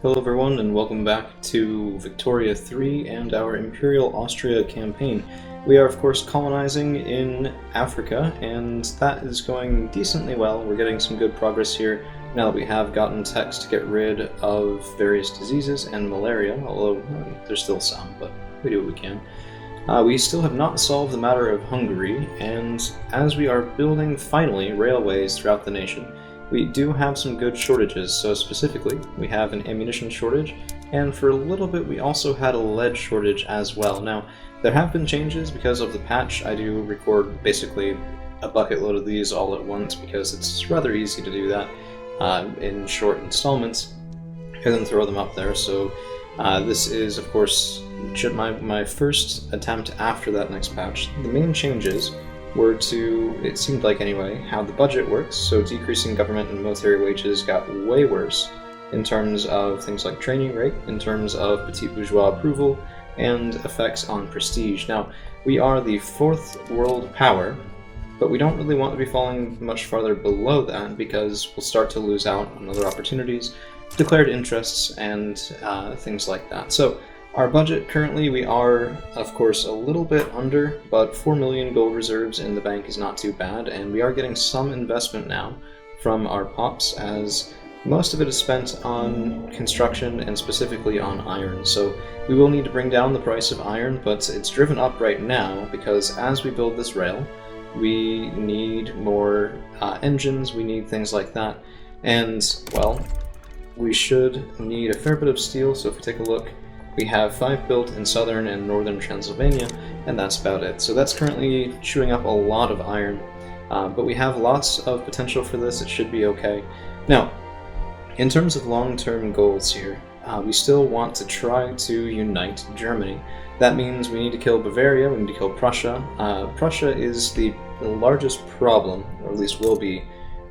Hello everyone and welcome back to Victoria 3 and our Imperial Austria campaign. We are of course colonizing in Africa and that is going decently well. We're getting some good progress here now that we have gotten techs to get rid of various diseases and malaria, although there's still some, but we do what we can. We still have not solved the matter of Hungary, and as we are building finally railways throughout the nation, we do have some good shortages. So specifically, we have an ammunition shortage, and for a little bit we also had a lead shortage as well. Now, there have been changes because of the patch. I do record basically a bucket load of these all at once because it's rather easy to do that in short installments and then throw them up there. So this is, of course, my first attempt after that next patch. The main changes were to, it seemed like anyway, how the budget works. So decreasing government and military wages got way worse in terms of things like training rate, in terms of petit bourgeois approval, and effects on prestige. Now, we are the fourth world power, but we don't really want to be falling much farther below that because we'll start to lose out on other opportunities, declared interests, and things like that. So our budget currently, we are, of course, a little bit under, but 4 million gold reserves in the bank is not too bad, and we are getting some investment now from our pops, as most of it is spent on construction and specifically on iron. So we will need to bring down the price of iron, but it's driven up right now because as we build this rail, we need more engines, we need things like that, and, well, we should need a fair bit of steel. So if we take a look, we have 5 built in southern and northern Transylvania, and that's about it. So that's currently chewing up a lot of iron, but we have lots of potential for this. It should be okay. Now, in terms of long-term goals here, we still want to try to unite Germany. That means we need to kill Bavaria, we need to kill Prussia. Prussia is the largest problem, or at least will be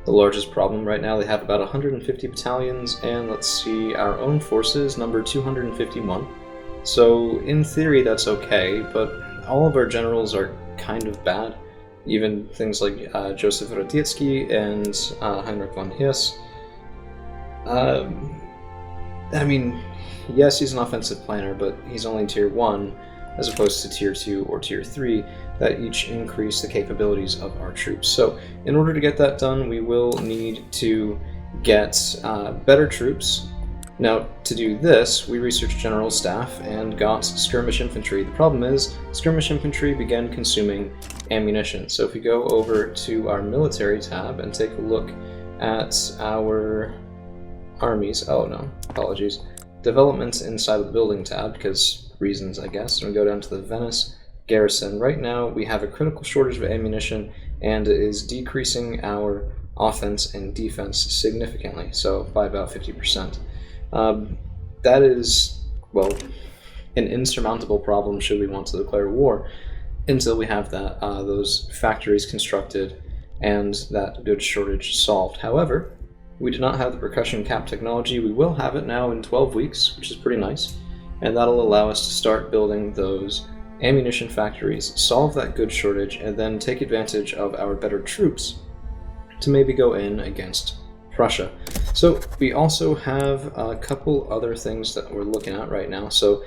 the largest problem. Right now they have about 150 battalions, and let's see, our own forces number 251. So in theory that's okay, but all of our generals are kind of bad. Even things like Joseph Radziecki and Heinrich von Hesse. I mean, yes, he's an offensive planner, but he's only tier 1 as opposed to tier 2 or tier 3 that each increase the capabilities of our troops. So in order to get that done, we will need to get better troops. Now, to do this, we researched general staff and got skirmish infantry. The problem is, skirmish infantry began consuming ammunition. So if we go over to our military tab and take a look at our armies, oh no, apologies, developments inside of the building tab, because reasons, I guess, and we go down to the Venice garrison. Right now we have a critical shortage of ammunition, and it is decreasing our offense and defense significantly, so by about 50%. That is, well, an insurmountable problem should we want to declare war, until we have that those factories constructed and that goods shortage solved. However, we do not have the percussion cap technology. We will have it now in 12 weeks, which is pretty nice, and that'll allow us to start building those ammunition factories, solve that goods shortage, and then take advantage of our better troops to maybe go in against Prussia. So we also have a couple other things that we're looking at right now. So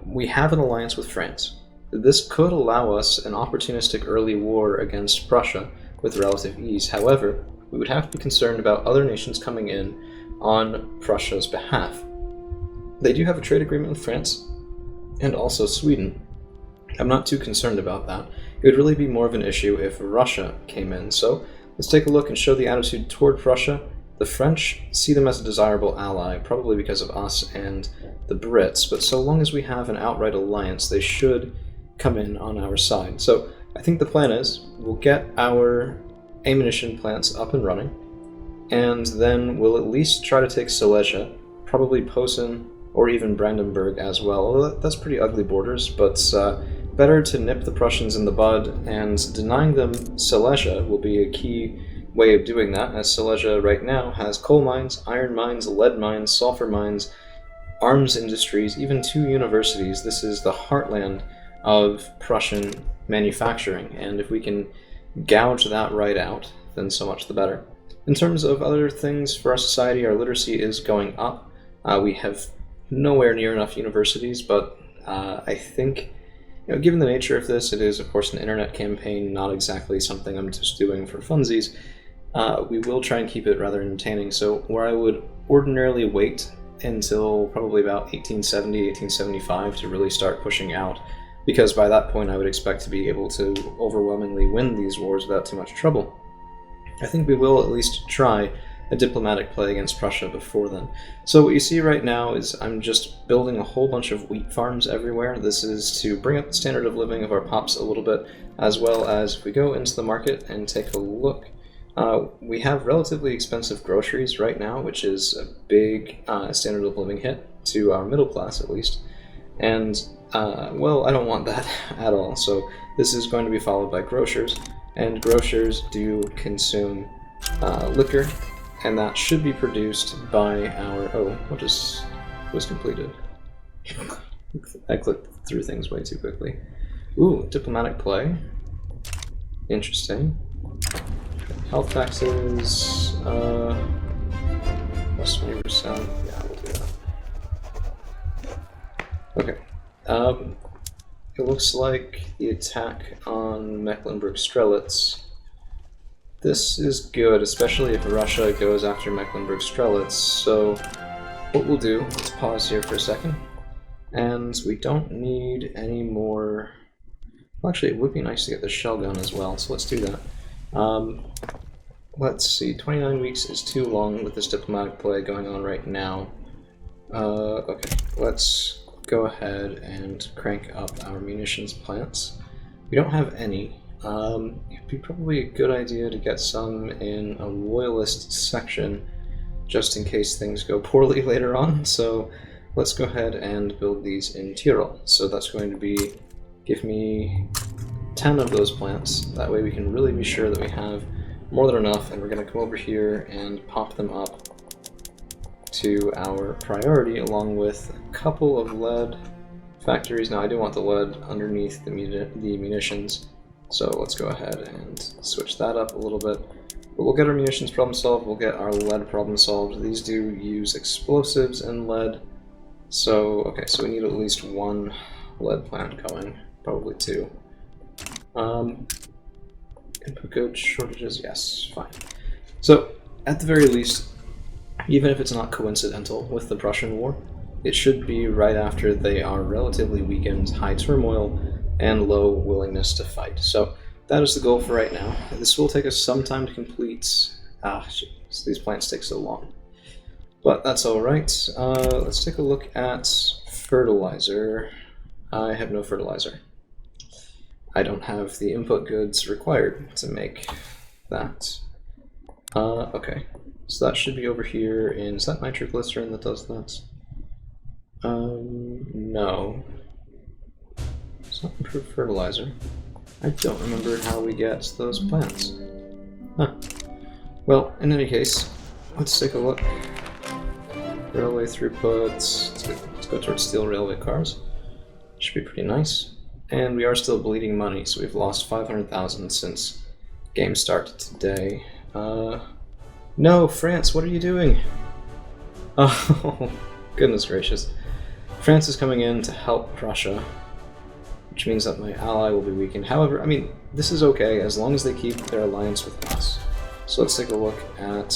we have an alliance with France. This could allow us an opportunistic early war against Prussia with relative ease. However, we would have to be concerned about other nations coming in on Prussia's behalf. They do have a trade agreement with France and also Sweden. I'm not too concerned about that. It would really be more of an issue if Russia came in. So let's take a look and show the attitude toward Prussia. The French see them as a desirable ally, probably because of us and the Brits, but so long as we have an outright alliance, they should come in on our side. So I think the plan is we'll get our ammunition plants up and running, and then we'll at least try to take Silesia, probably Posen, or even Brandenburg as well. Although that's pretty ugly borders, but better to nip the Prussians in the bud, and denying them Silesia will be a key way of doing that, as Silesia right now has coal mines, iron mines, lead mines, sulfur mines, arms industries, even 2 universities. This is the heartland of Prussian manufacturing, and if we can gouge that right out, then so much the better. In terms of other things for our society, our literacy is going up. We have nowhere near enough universities, but I think, given the nature of this, it is, of course, an internet campaign, not exactly something I'm just doing for funsies. We will try and keep it rather entertaining. So where I would ordinarily wait until probably about 1870, 1875 to really start pushing out, because by that point I would expect to be able to overwhelmingly win these wars without too much trouble. I think we will at least try a diplomatic play against Prussia before then. So what you see right now is I'm just building a whole bunch of wheat farms everywhere. This is to bring up the standard of living of our pops a little bit, as well as if we go into the market and take a look. We have relatively expensive groceries right now, which is a big standard of living hit to our middle class, at least. And, well, I don't want that at all. So this is going to be followed by grocers, and grocers do consume liquor, and that should be produced by our... Oh, what just was completed? I clicked through things way too quickly. Ooh, diplomatic play. Interesting. Health taxes, plus 20%. Yeah, we'll do that. Okay. It looks like the attack on Mecklenburg-Strelitz. This is good, especially if Russia goes after Mecklenburg-Strelitz. So what we'll do, let's pause here for a second. And we don't need any more... Well, actually, it would be nice to get the shell gun as well, so let's do that. Let's see, 29 weeks is too long with this diplomatic play going on right now. Okay, let's go ahead and crank up our munitions plants. We don't have any. It'd be probably a good idea to get some in a loyalist section, just in case things go poorly later on. So let's go ahead and build these in Tyrol. So that's going to be, give me 10 of those plants. That way we can really be sure that we have more than enough, and we're going to come over here and pop them up to our priority along with a couple of lead factories. Now I do want the lead underneath the munitions, so let's go ahead and switch that up a little bit. But we'll get our munitions problem solved, we'll get our lead problem solved. These do use explosives and lead, so okay, so we need at least one lead plant going, probably two. Input code shortages, yes, fine. So, at the very least, even if it's not coincidental with the Prussian War, it should be right after they are relatively weakened, high turmoil, and low willingness to fight. So, that is the goal for right now. This will take us some time to complete. Geez, these plants take so long. But that's alright. Let's take a look at fertilizer. I have no fertilizer. I don't have the input goods required to make that. Okay, so that should be over here in, is that nitroglycerin that does that? No. It's not improved fertilizer. I don't remember how we get those plants. Huh. Well, in any case, let's take a look. Railway throughput, let's go towards steel railway cars. Should be pretty nice. And we are still bleeding money, so we've lost 500,000 since game start today. No, France, what are you doing? Oh, goodness gracious. France is coming in to help Prussia, which means that my ally will be weakened. However, I mean, this is okay as long as they keep their alliance with us. So let's take a look at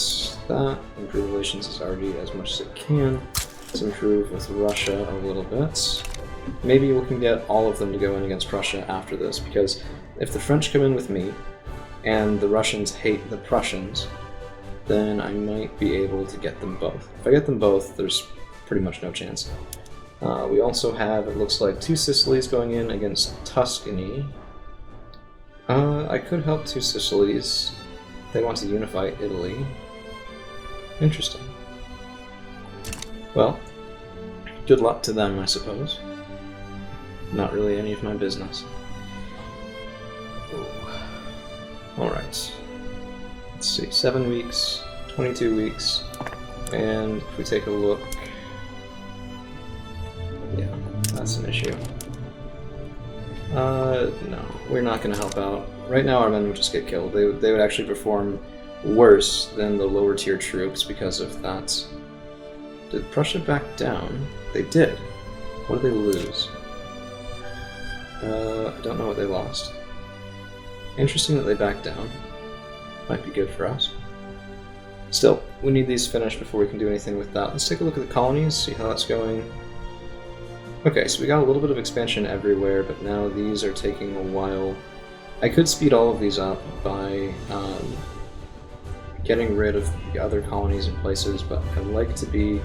that. Improve relations as already as much as it can. Let's improve with Russia a little bit. Maybe we can get all of them to go in against Prussia after this, because if the French come in with me, and the Russians hate the Prussians, then I might be able to get them both. If I get them both, there's pretty much no chance. We also have, it looks like, 2 Sicilies going in against Tuscany. I could help 2 Sicilies. They want to unify Italy. Interesting. Well, good luck to them, I suppose. Not really any of my business. Alright. Let's see, 7 weeks, 22 weeks, and if we take a look, yeah, that's an issue. No, we're not going to help out. Right now our men would just get killed. They would actually perform worse than the lower tier troops because of that. Did Prussia back down? They did. What did they lose? I don't know what they lost. Interesting that they backed down. Might be good for us. Still, we need these finished before we can do anything with that. Let's take a look at the colonies, see how that's going. Okay, so we got a little bit of expansion everywhere, but now these are taking a while. I could speed all of these up by getting rid of the other colonies and places, but I'd like to be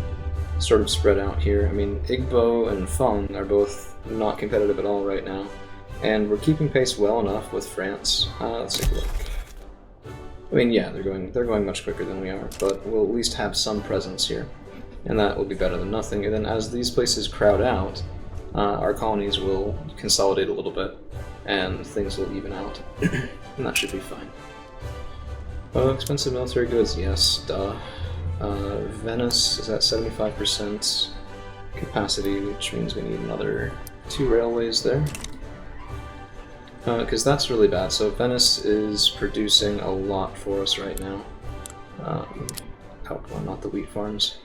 sort of spread out here. I mean, Igbo and Fung are both not competitive at all right now, and we're keeping pace well enough with France. Let's take a look. I mean, yeah, they're going much quicker than we are, but we'll at least have some presence here, and that will be better than nothing. And then as these places crowd out, our colonies will consolidate a little bit, and things will even out, and that should be fine. Oh, expensive military goods, yes, duh. Venice is at 75% capacity, which means we need another 2 railways there. Because that's really bad. So Venice is producing a lot for us right now. Oh, well, not the wheat farms.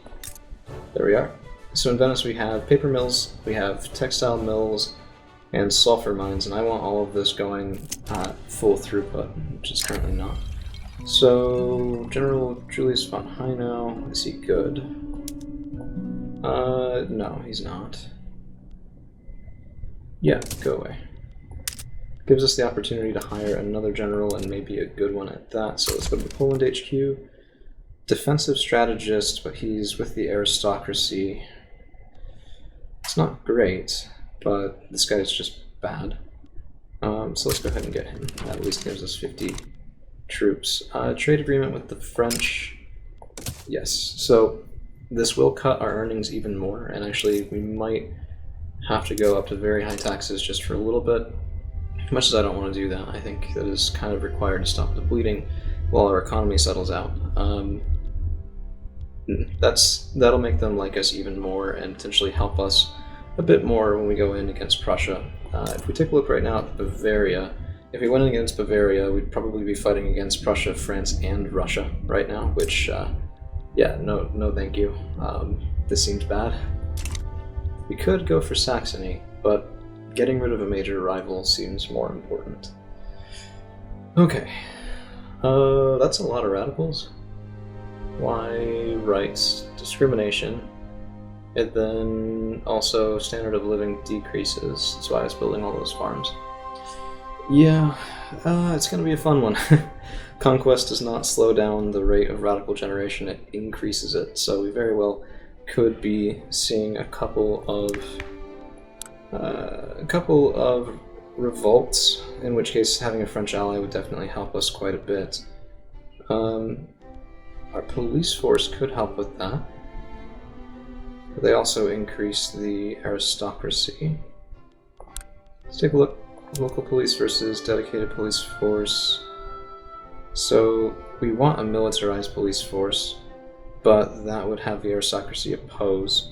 There we are. So in Venice we have paper mills, we have textile mills, and sulfur mines, and I want all of this going at full throughput, which is currently not. So, General Julius von Hainau, is he good? No, he's not. Yeah, go away. Gives us the opportunity to hire another general, and maybe a good one at that, so let's go to the Poland HQ. Defensive strategist, but he's with the aristocracy. It's not great, but this guy's just bad. So let's go ahead and get him. That at least gives us 50 troops. Trade agreement with the French. Yes, so this will cut our earnings even more, and actually we might have to go up to very high taxes just for a little bit. As much as I don't want to do that, I think that is kind of required to stop the bleeding while our economy settles out. That'll make them like us even more and potentially help us a bit more when we go in against Prussia. If we take a look right now at Bavaria, if we went against Bavaria, we'd probably be fighting against Prussia, France, and Russia right now, which, yeah, no thank you. This seems bad. We could go for Saxony, but getting rid of a major rival seems more important. Okay. That's a lot of radicals. Why, right, discrimination. And then also standard of living decreases. That's why I was building all those farms. Yeah, it's going to be a fun one. Conquest does not slow down the rate of radical generation, it increases it. So we very well could be seeing a couple of revolts, in which case having a French ally would definitely help us quite a bit. Our police force could help with that. But they also increase the aristocracy. Let's take a look. Local police versus dedicated police force. So we want a militarized police force, but that would have the aristocracy oppose.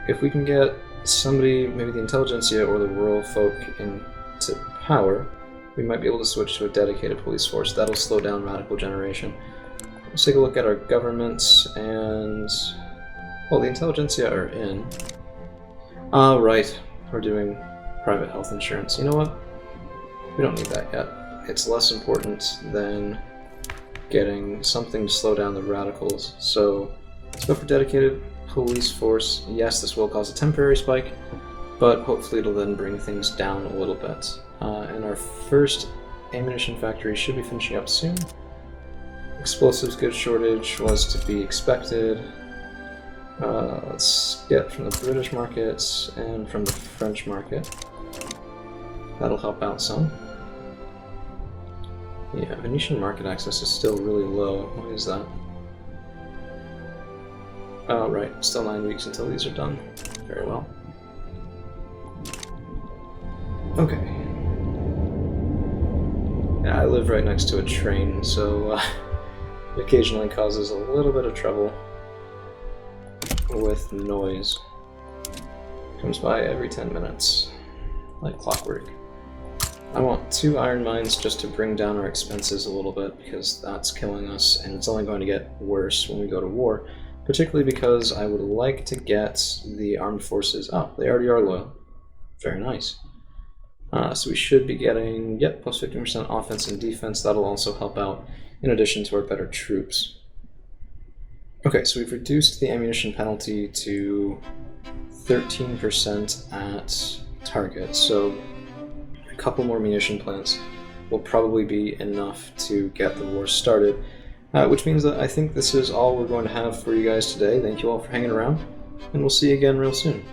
If we can get somebody, maybe the intelligentsia or the rural folk into power, we might be able to switch to a dedicated police force. That'll slow down radical generation. Let's take a look at our governments, and well, the intelligentsia are in. Right, we're doing private health insurance. You know what? We don't need that yet. It's less important than getting something to slow down the radicals. So let's go for dedicated police force. Yes, this will cause a temporary spike, but hopefully it'll then bring things down a little bit. And our first ammunition factory should be finishing up soon. Explosives goods shortage was to be expected. Let's get from the British markets and from the French market. That'll help out some. Yeah, Venetian market access is still really low. Why is that? Oh, right. Still 9 weeks until these are done. Very well. Okay. Yeah, I live right next to a train, so it occasionally causes a little bit of trouble with noise. Comes by every 10 minutes, like clockwork. I want 2 iron mines just to bring down our expenses a little bit, because that's killing us, and it's only going to get worse when we go to war, particularly because I would like to get the armed forces up. They already are loyal. Very nice. So we should be getting, yep, plus 15% offense and defense. That'll also help out in addition to our better troops. Okay, so we've reduced the ammunition penalty to 13% at target, so a couple more munition plants will probably be enough to get the war started, which means that I think this is all we're going to have for you guys today. Thank you all for hanging around, and we'll see you again real soon.